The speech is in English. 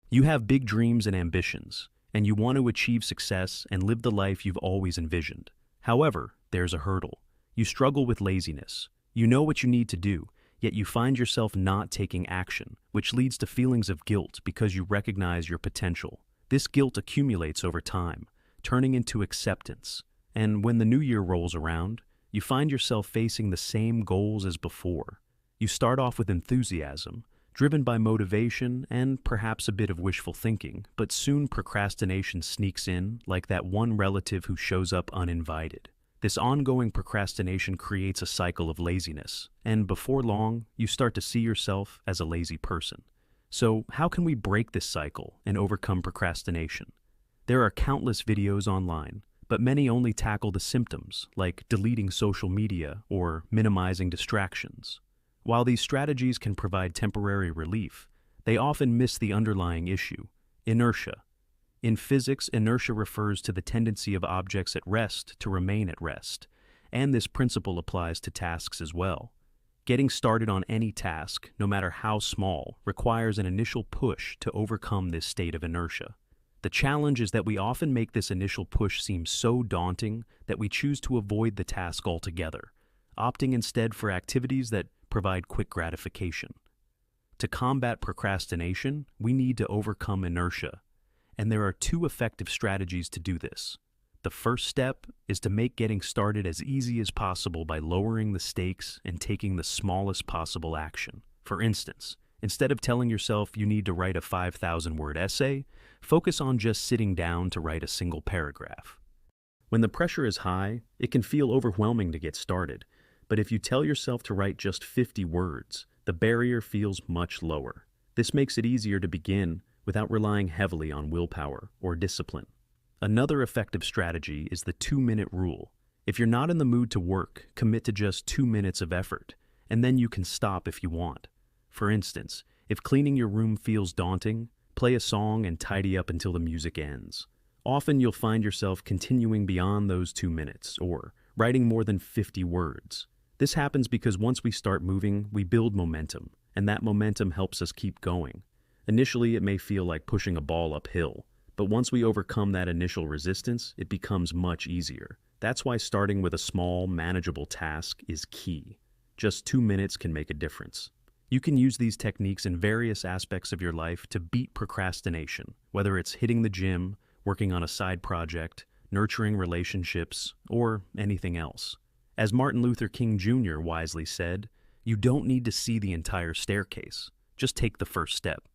You have big dreams and ambitions, and you want to achieve success and live the life you've always envisioned. However, there's a hurdle. You struggle with laziness. You know what you need to do, yet you find yourself not taking action, which leads to feelings of guilt because you recognize your potential. This guilt accumulates over time, turning into acceptance. And when the new year rolls around, you find yourself facing the same goals as before. You start off with enthusiasm, driven by motivation and perhaps a bit of wishful thinking, but soon procrastination sneaks in like that one relative who shows up uninvited. This ongoing procrastination creates a cycle of laziness, and before long, you start to see yourself as a lazy person. So, how can we break this cycle and overcome procrastination? There are countless videos online, but many only tackle the symptoms, like deleting social media or minimizing distractions. While these strategies can provide temporary relief, they often miss the underlying issue: inertia. In physics, inertia refers to the tendency of objects at rest to remain at rest, and this principle applies to tasks as well. Getting started on any task, no matter how small, requires an initial push to overcome this state of inertia. The challenge is that we often make this initial push seem so daunting that we choose to avoid the task altogether, opting instead for activities that provide quick gratification. To combat procrastination, we need to overcome inertia, and there are two effective strategies to do this. The first step is to make getting started as easy as possible by lowering the stakes and taking the smallest possible action. For instance, instead of telling yourself you need to write a 5,000-word essay, focus on just sitting down to write a single paragraph. When the pressure is high, it can feel overwhelming to get started, but if you tell yourself to write just 50 words, the barrier feels much lower. This makes it easier to begin without relying heavily on willpower or discipline. Another effective strategy is the 2-minute rule. If you're not in the mood to work, commit to just 2 minutes of effort, and then you can stop if you want. For instance, if cleaning your room feels daunting, play a song and tidy up until the music ends. Often you'll find yourself continuing beyond those 2 minutes, or writing more than 50 words. This happens because once we start moving, we build momentum, and that momentum helps us keep going. Initially, it may feel like pushing a ball uphill, but once we overcome that initial resistance, it becomes much easier. That's why starting with a small, manageable task is key. Just 2 minutes can make a difference. You can use these techniques in various aspects of your life to beat procrastination, whether it's hitting the gym, working on a side project, nurturing relationships, or anything else. As Martin Luther King Jr. wisely said, "You don't need to see the entire staircase. Just take the first step."